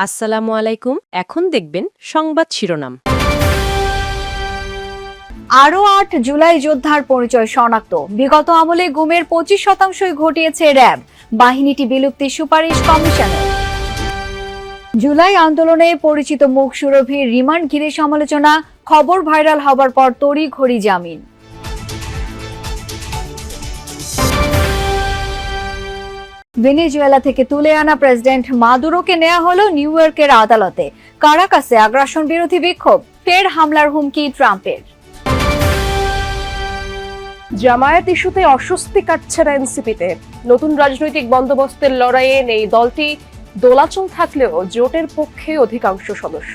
আসসালামু আলাইকুম। এখন দেখবেন সংবাদ শিরোনাম। আরও ৮ জুলাই যোদ্ধার পরিচয় শনাক্ত। বিগত আমলে গুমের ২৫% ঘটিয়েছে র্যাব। বাহিনীটি বিলুপ্তির সুপারিশ কমিশনের। জুলাই আন্দোলনে পরিচিত মুখ সুরভির রিমান্ড ঘিরে সমালোচনা। খবর ভাইরাল হবার পর তড়িঘড়ি জামিন। ভেনেজুয়েলা থেকে তুলে আনা প্রেসিডেন্ট মাদুরোকে নেওয়া হলো নিউ ইয়র্কের আদালতে। কারাকাসে আগ্রাসন বিরোধী বিক্ষোভ, ফের হামলার হুমকি ট্রাম্পের। জামায়াত ইস্যুতে অস্বস্তি কাটছে না এনসিপিতে। নতুন রাজনৈতিক বন্দোবস্তের লড়াইয়ে এই দলটি দোলাচল থাকলেও জোটের পক্ষে অধিকাংশ সদস্য।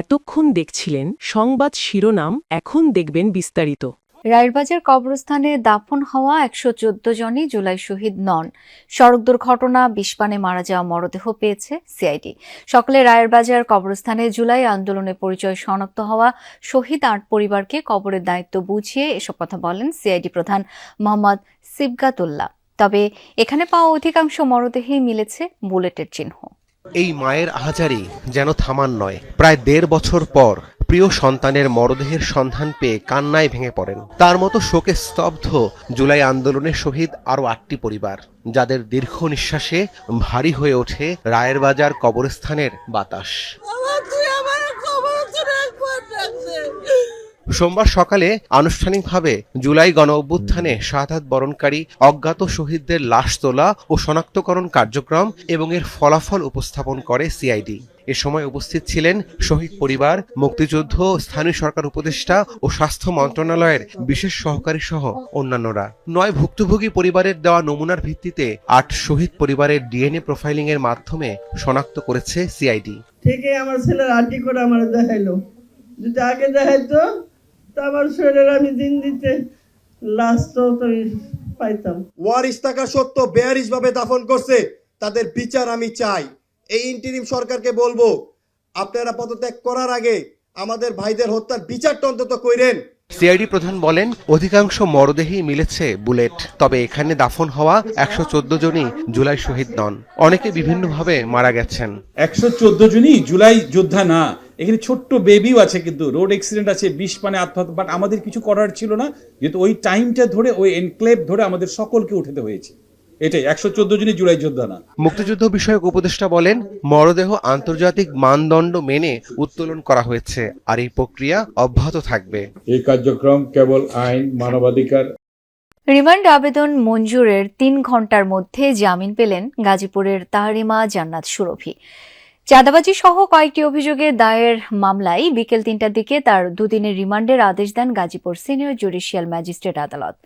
এতক্ষণ দেখছিলেন সংবাদ শিরোনাম, এখন দেখবেন বিস্তারিত। রায়েরবাজার কবরস্থানে দাফন হওয়া ১১৪ জনই জুলাই শহীদ নন। সড়ক দুর্ঘটনা, বিষপানে মারা যাওয়া মরদেহ পেয়েছে সিআইডি। সকালে রায়েরবাজার কবরস্থানে জুলাই আন্দোলনে পরিচয় শনাক্ত হওয়া শহীদ ৮ পরিবারকে কবরের দায়িত্ব বুঝিয়ে এসব কথা বলেন সিআইডি প্রধান মোহাম্মদ সিবগাতুল্লাহ। তবে এখানে পাওয়া অধিকাংশ মরদেহেই মিলেছে বুলেটের চিহ্ন। এই মায়ের আহাজারি যেন থামার নয়। প্রায় ১.৫ বছর পর প্রিয় সন্তানের মরদেহের সন্ধান পেয়ে কান্নায় ভেঙে পড়েন। তার মতো শোকে স্তব্ধ জুলাই আন্দোলনের শহীদ আরও ৮টি পরিবার, যাদের দীর্ঘ নিঃশ্বাসে ভারী হয়ে ওঠে রায়েরবাজার কবরস্থানের বাতাস। সোমবার সকালে আনুষ্ঠানিকভাবে জুলাই গণ অভ্যুত্থানে শাহাদাত বরণকারী অজ্ঞাত শহীদদের লাশ তোলা ও শনাক্তকরণ কার্যক্রম এবং এর ফলাফল উপস্থাপন করে সিআইডি। এ সময় উপস্থিত ছিলেন শহীদ পরিবার, মুক্তিযুদ্ধ, স্থানীয় সরকার উপদেষ্টা ও স্বাস্থ্য মন্ত্রণালয়ের বিশেষ সহকারী সহ অন্যান্যরা। ৯ ভুক্তভোগী পরিবারের দেওয়া নমুনার ভিত্তিতে ৮ শহীদ পরিবারের ডিএনএ প্রোফাইলিং এর মাধ্যমে শনাক্ত করেছে সিআইডি। ঠিকই আমার ছেলের আন্টি করে আমার দেখাইলো, যদি আগে দেখাইতো তা আমার শরীরের আমি দিন দিতে লাস্ট তো পাইতাম। ওয়ারিশ থাকা সত্ত্বেও বেয়ারিশভাবে দাফন করছে, তাদের বিচার আমি চাই। এই ইন্টিরিম সরকারকে বলবো, আপনারা পদত্যাগ করার আগে আমাদের ভাইদের হত্যার বিচারটা অন্তত কইরেন। সিআইডি প্রধান বলেন, অধিকাংশ মরদেহেই মিলেছে বুলেট। তবে এখানে দাফন হওয়া ১১৪ জনই জুলাই শহীদ নন। অনেকে বিভিন্নভাবে মারা গেছেন। ১১৪ জনই জুলাই যোদ্ধা না, এখানে ছোট্ট বেবিও আছে, কিন্তু রোড অ্যাক্সিডেন্ট আছে, বিষপানে আত্মহত্যা। বাট আমাদের কিছু করার ছিল না, যেহেতু ওই টাইমটা ধরে, ওই এনক্লেভ ধরে আমাদের সকলকে উঠাতে হয়েছে। এটাই ১১৪ জনই জুলাই যোদ্ধা না। মুক্তিযুদ্ধ বিষয়ক উপদেষ্টা বলেন, মরদেহ আন্তর্জাতিক মানদণ্ড মেনে উত্তোলন করা হয়েছে, আর এই প্রক্রিয়া অব্যাহত থাকবে। এই কার্যক্রম কেবল আইন, মানবাধিকার। রিমান্ড আবেদন মঞ্জুরের ৩ ঘণ্টার মধ্যে জামিন পেলেন গাজীপুরের তাহরিমা জান্নাত সুরভি। চাঁদাবাজি সহ কয়েকটি অভিযোগে দায়ের মামলায় বিকেল ৩টার দিকে তার ২ দিনের রিমান্ডের আদেশ দেন গাজীপুর সিনিয়র জুডিশিয়াল ম্যাজিস্ট্রেট আদালত।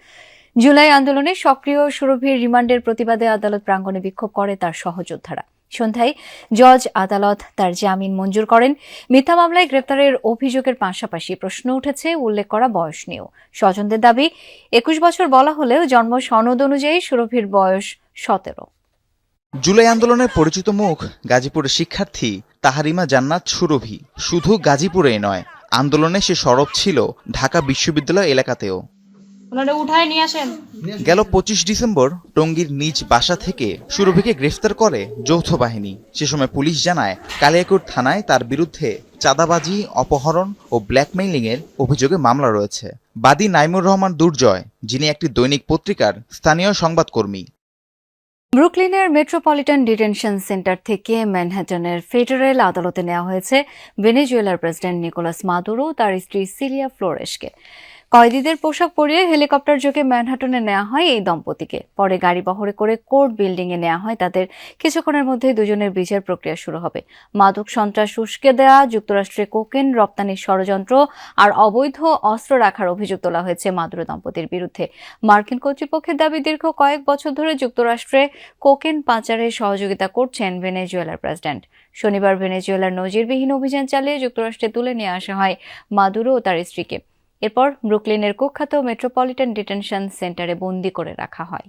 জুলাই আন্দোলনে সক্রিয় সুরভির রিমান্ডের প্রতিবাদে আদালত প্রাঙ্গণে বিক্ষোভ করে তার সহযোদ্ধারা। সন্ধ্যায় জজ আদালত তার জামিন মঞ্জুর করেন। মিথ্যা মামলায় গ্রেপ্তারের অভিযোগের পাশাপাশি প্রশ্ন উঠেছে উল্লেখ করা বয়স নিয়েও। স্বজনদের দাবি, ২১ বছর বলা হলেও জন্ম সনদ অনুযায়ী সুরভির বয়স ১৭। জুলাই আন্দোলনের পরিচিত মুখ গাজীপুরের শিক্ষার্থী তাহরিমা জান্নাত সুরভি শুধু গাজীপুরেই নয়, আন্দোলনে সে সরব ছিল ঢাকা বিশ্ববিদ্যালয় এলাকাতেও। গেল ২৫ ডিসেম্বর টঙ্গীর নিজ বাসা থেকে সুরভিকে গ্রেফতার করে যৌথ বাহিনী। সে সময় পুলিশ জানায়, কালিয়াকৈর থানায় তার বিরুদ্ধে চাঁদাবাজি, অপহরণ ও ব্ল্যাকমেইলিং এর অভিযোগে মামলা রয়েছে। বাদী নাইমুর রহমান দুর্জয়, যিনি একটি দৈনিক পত্রিকার স্থানীয় সংবাদকর্মী। ব্রুকলিনের মেট্রোপলিটন ডিটেনশন সেন্টার থেকে ম্যানহাটনের ফেডারেল আদালতে নেওয়া হয়েছে ভেনেজুয়েলার প্রেসিডেন্ট নিকোলাস মাদুরো ও তার স্ত্রী সিলিয়া ফ্লোরেসকে। কয়েদিদের পোশাক পরিয়ে হেলিকপ্টার যোগে ম্যানহাটনে নেওয়া হয় এই দম্পতিকে। পরে গাড়ি বহরে করে কোর্ট বিল্ডিং এ নেওয়া হয় তাদের। কিছুক্ষণের মধ্যে দুজনের বিচার প্রক্রিয়া শুরু হবে। মাদক সন্ত্রাস উস্কে দেওয়া, যুক্তরাষ্ট্রে কোকেন রপ্তানির ষড়যন্ত্র আর অবৈধ অস্ত্র রাখার অভিযোগ তোলা হয়েছে মাদুরো দম্পতির বিরুদ্ধে। মার্কিন কর্তৃপক্ষের দাবি, দীর্ঘ কয়েক বছর ধরে যুক্তরাষ্ট্রে কোকেন পাচারে সহযোগিতা করছেন ভেনেজুয়েলার প্রেসিডেন্ট। শনিবার ভেনেজুয়েলার নজিরবিহীন অভিযান চালিয়ে যুক্তরাষ্ট্রে তুলে নিয়ে আসা হয় মাদুরো ও তার স্ত্রীকে। এরপর ব্রুকলিনের কুখ্যাত মেট্রোপলিটন ডিটেনশন সেন্টারে বন্দী করে রাখা হয়।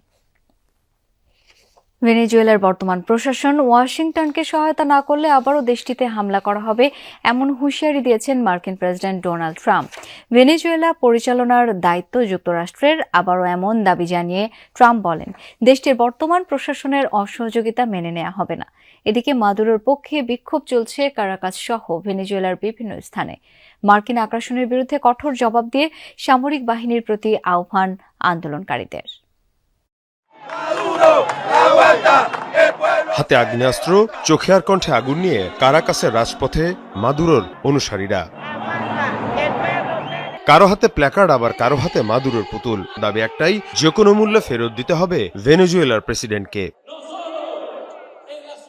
ভেনেজুয়েলার বর্তমান প্রশাসন ওয়াশিংটনকে সহায়তা না করলে আবারও দেশটিতে হামলা করা হবে এমন হুঁশিয়ারি দিয়েছেন মার্কিন প্রেসিডেন্ট ডোনাল্ড ট্রাম্প। ভেনেজুয়েলা পরিচালনার দায়িত্ব যুক্তরাষ্ট্রের, আবারও এমন দাবি জানিয়ে ট্রাম্প বলেন দেশটির বর্তমান প্রশাসনের অসহযোগিতা মেনে নেওয়া হবে না। এদিকে মাদুরোর পক্ষে বিক্ষোভ চলছে কারাকাস সহ ভেনেজুয়েলার বিভিন্ন স্থানে। মার্কিন আগ্রাসনের বিরুদ্ধে কঠোর জবাব দিয়ে সামরিক বাহিনীর প্রতি আহ্বান আন্দোলনকারীদের। হাতে আগ্নেয়াস্ত্র, চোখে আর কণ্ঠে আগুন নিয়ে কারাকাসের রাজপথে মাদুরোর অনুসারীরা। কারো হাতে প্ল্যাকার্ড, আবার কারো হাতে মাদুরোর পুতুল। দাবি একটাই, যে কোনো মূল্যে ফেরত দিতে হবে ভেনেজুয়েলার প্রেসিডেন্টকে।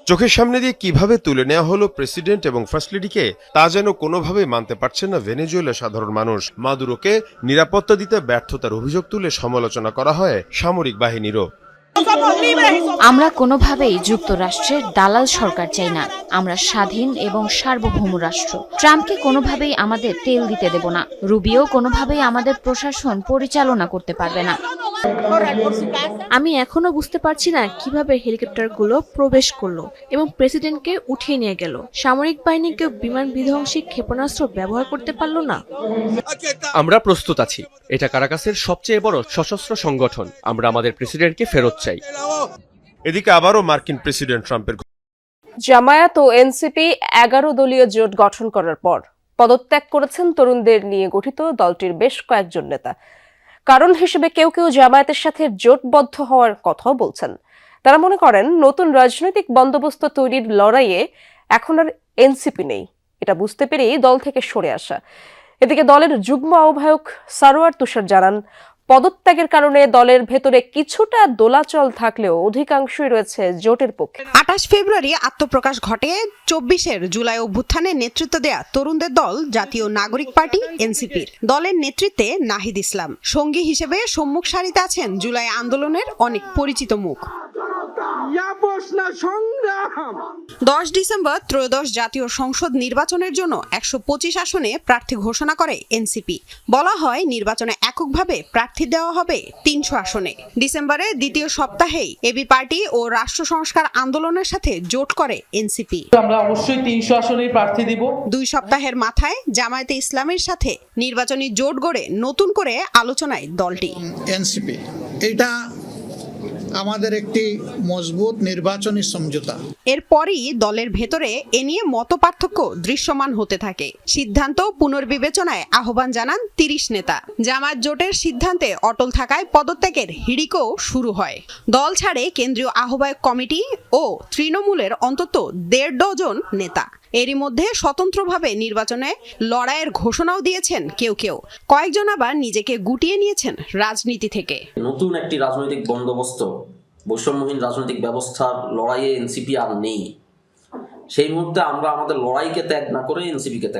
চোখের সামনে দিয়ে কিভাবে তুলে নেওয়া হলো প্রেসিডেন্ট এবং ফার্স্ট লেডিকে, তা যেন কোনোভাবেই মানতে পারছেন না ভেনেজুয়েলার সাধারণ মানুষ। মাদুরোকে নিরাপত্তা দিতে ব্যর্থতার অভিযোগ তুলে সমালোচনা করা হয় সামরিক বাহিনীরও। আমরা কোনোভাবেই যুক্তরাষ্ট্রের দালাল সরকার চাই না। আমরা স্বাধীন এবং সার্বভৌম রাষ্ট্র। ট্রাম্পকে কোনোভাবেই আমাদের তেল দিতে দেব না। রুবিও কোনোভাবেই আমাদের প্রশাসন পরিচালনা করতে পারবে না। আমি এখনো বুঝতে পারছি না কিভাবে হেলিকপ্টারগুলো প্রবেশ করলো এবং প্রেসিডেন্টকে উঠিয়ে নিয়ে গেল। সামরিক বাহিনী কেউ বিমান বিধ্বংসী ক্ষেপণাস্ত্র ব্যবহার করতে পারলো না। আমরা প্রস্তুত আছি। এটা কারাকাসের সবচেয়ে বড় সশস্ত্র সংগঠন। আমরা আমাদের প্রেসিডেন্টকে ফেরত চাই। এদিকে আবারও মার্কিন প্রেসিডেন্ট ট্রাম্পের জামায়াত ও এনসিপি 11 দলীয় জোট গঠন করার পর পদত্যাগ করেছেন তরুণদের নিয়ে গঠিত দলটির বেশ কয়েকজন নেতা। কারণ হিসেবে কেউ কেউ জামায়াতের সাথে জোটবদ্ধ হওয়ার কথাও বলছেন। তারা মনে করেন নতুন রাজনৈতিক বন্দোবস্ত তৈরির লড়াইয়ে এখন আর এনসিপি নেই, এটা বুঝতে পেরেই দল থেকে সরে আসা। এদিকে দলের যুগ্ম আহ্বায়ক সারোয়ার তুষার জানান, পদত্যাগের কারণে দলের ভেতরে কিছুটা দোলাচল থাকলেও অধিকাংশই রয়েছে জোটের পক্ষে। 28 ফেব্রুয়ারি আত্মপ্রকাশ ঘটে 24 জুলাই অভ্যুত্থানে নেতৃত্ব দেয়া তরুণদের দল জাতীয় নাগরিক পার্টি এনসিপির। দলের নেতৃত্বে নাহিদ ইসলাম, সঙ্গী হিসেবে সম্মুখ সারিতে আছেন জুলাই আন্দোলনের অনেক পরিচিত মুখ। 10 ডিসেম্বর ত্রয়োদশ জাতীয় সংসদ নির্বাচনের জন্য 125 আসনে প্রার্থী ঘোষণা করে এনসিপি। বলা হয় নির্বাচনে এককভাবে প্রার্থী দেওয়া হবে 300 আসনে। ডিসেম্বরের দ্বিতীয় সপ্তাহেই এবি পার্টি ও রাষ্ট্র সংস্কার আন্দোলনের সাথে জোট করে এনসিপি। আমরা অবশ্যই 300 আসনেই প্রার্থী দিব। 2 সপ্তাহের মাথায় জামায়াতে ইসলামের সাথে নির্বাচনী জোট গড়ে নতুন করে আলোচনায় দলটি। এনসিপি এটা আমাদের একটি মজবুত নির্বাচনী সমঝোতা। এরপরই দলের ভেতরে এ নিয়ে মতপার্থক্য দৃশ্যমান হতে থাকে। সিদ্ধান্ত পুনর্বিবেচনায় আহ্বান জানান 30 নেতা। জামায়াত জোটের সিদ্ধান্তে অটল থাকায় পদত্যাগের হিড়িকও শুরু হয়। দল ছাড়ে কেন্দ্রীয় আহ্বায়ক কমিটি ও তৃণমূলের অন্তত 1.5 ডজন নেতা। এরই মধ্যে স্বতন্ত্রভাবে নির্বাচনে লড়াইয়ের ঘোষণাও দিয়েছেন কেউ কেউ। কয়েকজন আবার নিজেকে গুটিয়ে নিয়েছেন রাজনীতি থেকে। নতুন একটি রাজনৈতিক বন্দোবস্ত, বৈষম্যহীন রাজনৈতিক ব্যবস্থার লড়াইয়ে এনসিপি আর নেই। সেই মুহূর্তে আমরা আমাদের লড়াইকে ত্যাগ না করে এনসিপিকে ত্যাগ